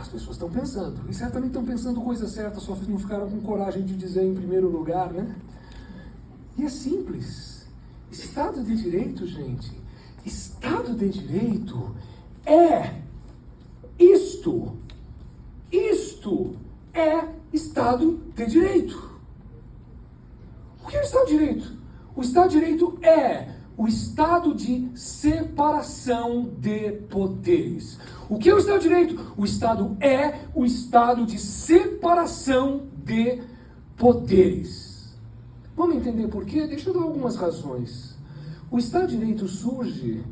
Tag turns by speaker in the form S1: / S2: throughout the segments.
S1: As pessoas estão pensando, e certamente estão pensando coisa certa, só não ficaram com coragem de dizer em primeiro lugar, né? E é simples. Estado de Direito, gente, Estado de Direito é isto. Isto é Estado de Direito. O que é o Estado de Direito? O Estado de Direito é o estado de separação de poderes. O que é o Estado de Direito? O Estado é o estado de separação de poderes. Vamos entender por quê? Deixa eu dar algumas razões. O Estado de Direito surge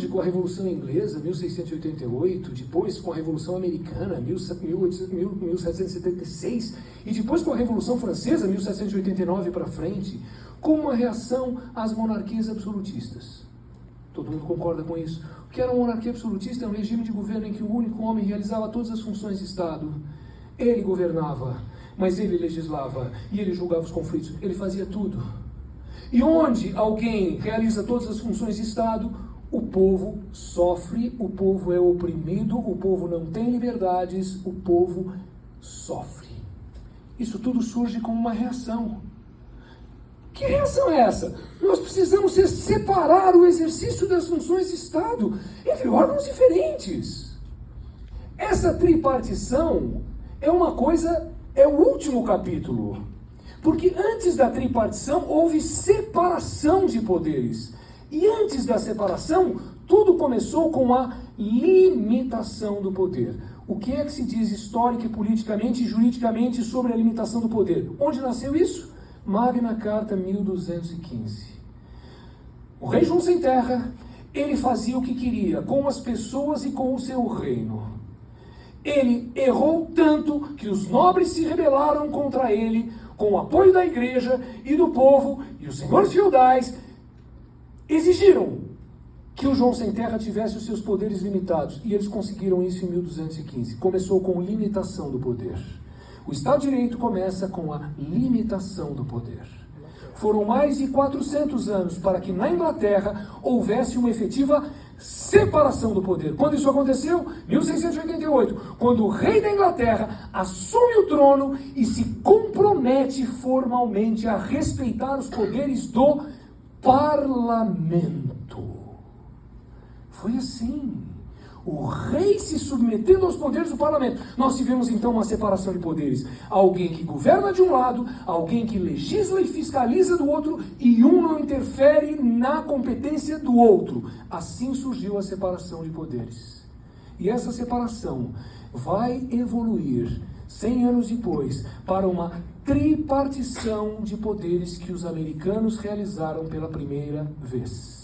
S1: com a Revolução Inglesa, 1688, depois com a Revolução Americana, 1776, e depois com a Revolução Francesa, 1789 para frente, como uma reação às monarquias absolutistas. Todo mundo concorda com isso? O que era uma monarquia absolutista? É um regime de governo em que o único homem realizava todas as funções de Estado. Ele governava, mas ele legislava, e ele julgava os conflitos, ele fazia tudo. E onde alguém realiza todas as funções de Estado, o povo sofre, o povo é oprimido, o povo não tem liberdades, o povo sofre. Isso tudo surge como uma reação. Que reação é essa? Nós precisamos separar o exercício das funções de Estado entre órgãos diferentes. Essa tripartição é uma coisa, é o último capítulo. Porque antes da tripartição houve separação de poderes. E antes da separação, tudo começou com a limitação do poder. O que é que se diz histórica, politicamente e juridicamente sobre a limitação do poder? Onde nasceu isso? Magna Carta 1215. O rei João Sem Terra, ele fazia o que queria com as pessoas e com o seu reino. Ele errou tanto que os nobres se rebelaram contra ele, com o apoio da igreja e do povo, e os senhores feudais exigiram que o João Sem Terra tivesse os seus poderes limitados, e eles conseguiram isso em 1215. Começou com limitação do poder. O Estado de Direito começa com a limitação do poder. Foram mais de 400 anos para que na Inglaterra houvesse uma efetiva separação do poder. Quando isso aconteceu? 1688, quando o rei da Inglaterra assume o trono e se compromete formalmente a respeitar os poderes do parlamento. Foi assim. O rei se submetendo aos poderes do parlamento. Nós tivemos então uma separação de poderes. Alguém que governa de um lado, alguém que legisla e fiscaliza do outro, e um não interfere na competência do outro. Assim surgiu a separação de poderes. E essa separação vai evoluir 100 anos depois para uma tripartição de poderes que os americanos realizaram pela primeira vez.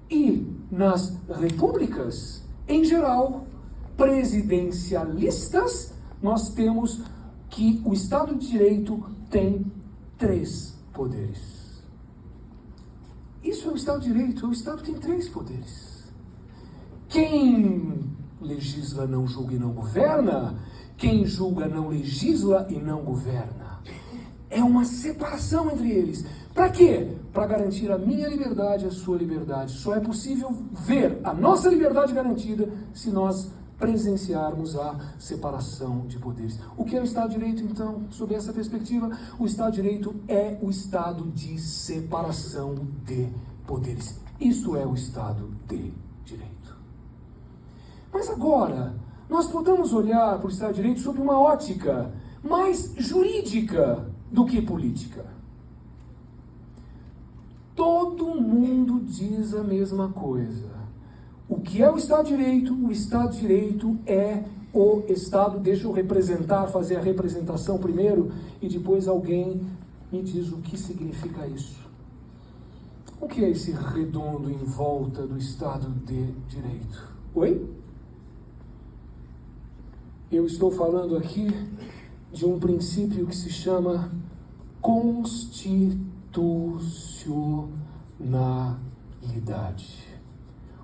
S1: E nas repúblicas, em geral, presidencialistas, nós temos que o Estado de Direito tem 3 poderes. Isso é o Estado de Direito, o Estado tem 3 poderes. Quem legisla não julga e não governa, quem julga não legisla e não governa. É uma separação entre eles. Para quê? Para garantir a minha liberdade e a sua liberdade. Só é possível ver a nossa liberdade garantida se nós presenciarmos a separação de poderes. O que é o Estado de Direito, então, sob essa perspectiva? O Estado de Direito é o estado de separação de poderes. Isso é o Estado de Direito. Mas agora, nós podemos olhar para o Estado de Direito sob uma ótica mais jurídica do que política. Todo mundo diz a mesma coisa. O que é o Estado de Direito? O Estado de Direito é o Estado... Deixa eu fazer a representação primeiro, e depois alguém me diz o que significa isso. O que é esse redondo em volta do Estado de Direito? Oi? Eu estou falando aqui de um princípio que se chama constitucionalidade.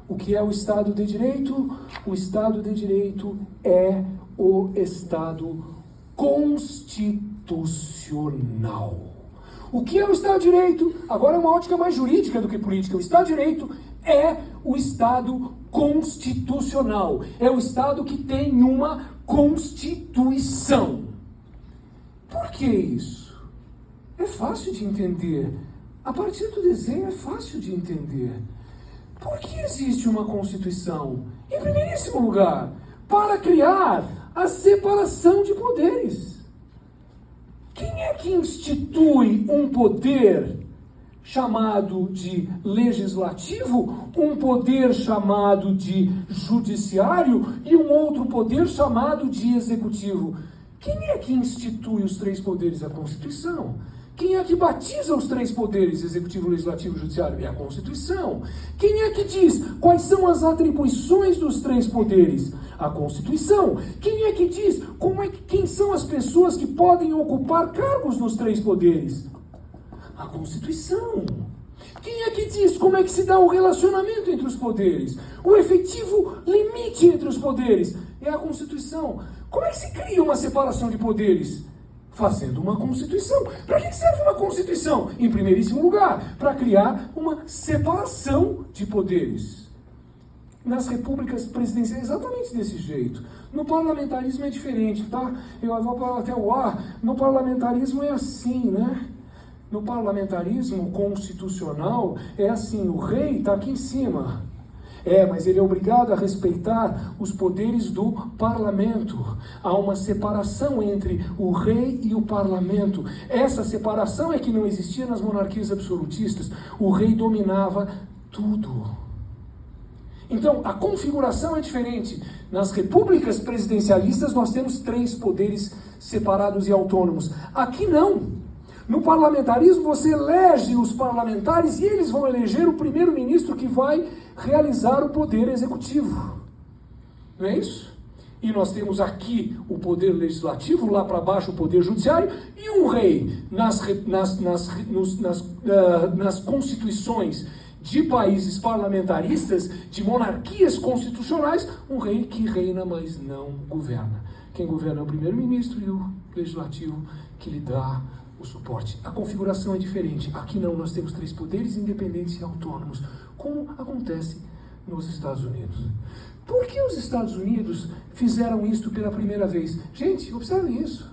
S1: O que é o Estado de Direito? O Estado de Direito é o Estado constitucional. O que é o Estado de Direito? Agora é uma ótica mais jurídica do que política. O Estado de Direito é o Estado constitucional. É o Estado que tem uma Constituição. Por que isso? É fácil de entender. A partir do desenho é fácil de entender. Por que existe uma Constituição? Em primeiríssimo lugar, para criar a separação de poderes. Quem é que institui um poder chamado de legislativo, um poder chamado de judiciário e um outro poder chamado de executivo? Quem é que institui os três poderes? A Constituição. Quem é que batiza os três poderes, executivo, legislativo e judiciário? É a Constituição. Quem é que diz quais são as atribuições dos três poderes? A Constituição. Quem é que diz quem são as pessoas que podem ocupar cargos nos três poderes? A Constituição. Quem é que diz como é que se dá o relacionamento entre os poderes? O efetivo limite entre os poderes? É a Constituição. Como é que se cria uma separação de poderes? Fazendo uma Constituição. Para que serve uma Constituição? Em primeiríssimo lugar, para criar uma separação de poderes. Nas repúblicas presidenciais é exatamente desse jeito. No parlamentarismo é diferente, tá? Eu vou até o ar. No parlamentarismo é assim, né? No parlamentarismo constitucional é assim, o rei está aqui em cima. Mas ele é obrigado a respeitar os poderes do parlamento. Há uma separação entre o rei e o parlamento. Essa separação é que não existia nas monarquias absolutistas. O rei dominava tudo. Então, a configuração é diferente. Nas repúblicas presidencialistas nós temos três poderes separados e autônomos. Aqui não. No parlamentarismo, você elege os parlamentares e eles vão eleger o primeiro-ministro que vai realizar o poder executivo. Não é isso? E nós temos aqui o poder legislativo, lá para baixo o poder judiciário, e um rei nas constituições de países parlamentaristas, de monarquias constitucionais, um rei que reina, mas não governa. Quem governa é o primeiro-ministro e o legislativo que lhe dá o suporte. A configuração é diferente. Aqui não, nós temos três poderes independentes e autônomos, como acontece nos Estados Unidos. Por que os Estados Unidos fizeram isto pela primeira vez? Gente, observem isso.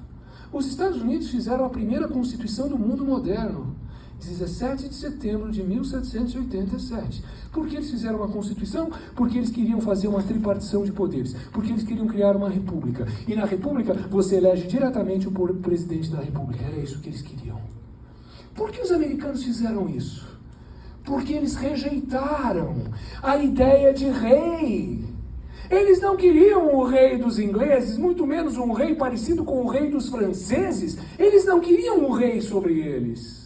S1: Os Estados Unidos fizeram a primeira Constituição do mundo moderno, 17 de setembro de 1787. Por que eles fizeram uma Constituição? Porque eles queriam fazer uma tripartição de poderes. Porque eles queriam criar uma república. E na república você elege diretamente o presidente da república. Era isso que eles queriam. Por que os americanos fizeram isso? Porque eles rejeitaram a ideia de rei. Eles não queriam o rei dos ingleses, muito menos um rei parecido com o rei dos franceses. Eles não queriam um rei sobre eles.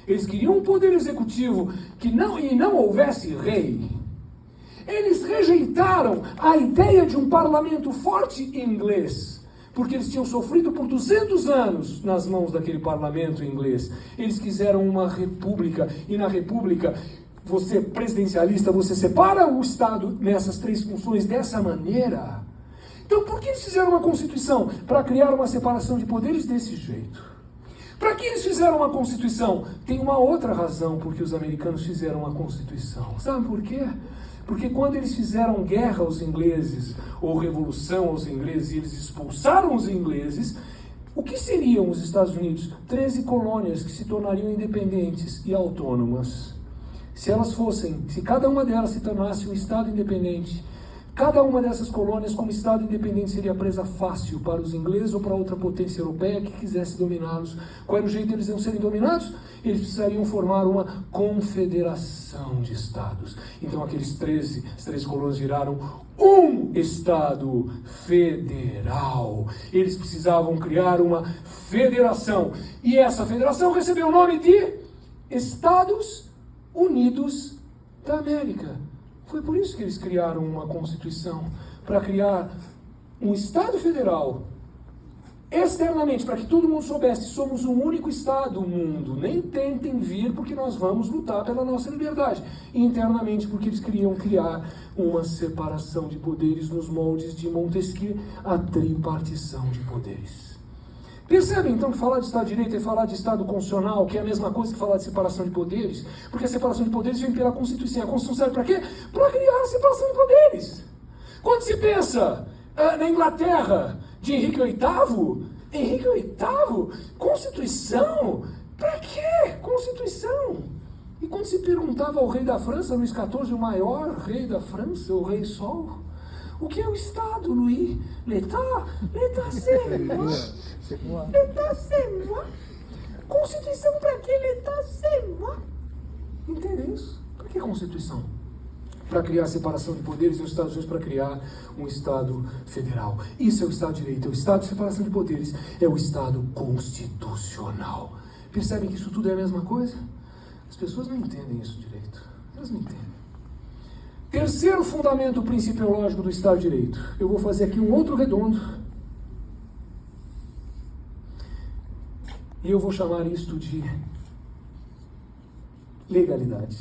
S1: Eles queriam um poder executivo e não houvesse rei. Eles rejeitaram a ideia de um parlamento forte inglês, porque eles tinham sofrido por 200 anos nas mãos daquele parlamento inglês. Eles quiseram uma república, e na república, você presidencialista, você separa o Estado nessas três funções dessa maneira. Então, por que eles fizeram uma Constituição? Para criar uma separação de poderes desse jeito. Para que eles fizeram uma Constituição? Tem uma outra razão por que os americanos fizeram uma Constituição. Sabe por quê? Porque quando eles fizeram guerra aos ingleses, ou revolução aos ingleses, e eles expulsaram os ingleses, o que seriam os Estados Unidos? 13 colônias que se tornariam independentes e autônomas. Se cada uma delas se tornasse um Estado independente, cada uma dessas colônias como Estado independente seria presa fácil para os ingleses ou para outra potência europeia que quisesse dominá-los. Qual era o jeito deles não serem dominados? Eles precisariam formar uma confederação de Estados. Então as 13 colônias viraram um Estado federal. Eles precisavam criar uma federação. E essa federação recebeu o nome de Estados Unidos da América. Foi por isso que eles criaram uma Constituição, para criar um Estado federal, externamente, para que todo mundo soubesse, somos um único Estado no mundo, nem tentem vir porque nós vamos lutar pela nossa liberdade. E internamente, porque eles queriam criar uma separação de poderes nos moldes de Montesquieu, a tripartição de poderes. Percebem, então, que falar de Estado de Direito é falar de Estado constitucional, que é a mesma coisa que falar de separação de poderes? Porque a separação de poderes vem pela Constituição. A Constituição serve para quê? Para criar a separação de poderes. Quando se pensa na Inglaterra de Henrique VIII, Constituição? Para quê? Constituição. E quando se perguntava ao rei da França, Luís XIV, o maior rei da França, o rei Sol, o que é o Estado, Louis? L'État c'est moi. L'État c'est moi. Constituição para quê? L'État c'est moi. Entende isso? Para que Constituição? Para criar a separação de poderes e os Estados Unidos para criar um Estado federal. Isso é o Estado de Direito, é o Estado de separação de poderes, é o Estado constitucional. Percebem que isso tudo é a mesma coisa? As pessoas não entendem isso direito. Elas não entendem. Terceiro fundamento principiológico do Estado de Direito. Eu vou fazer aqui um outro redondo. E eu vou chamar isto de legalidade.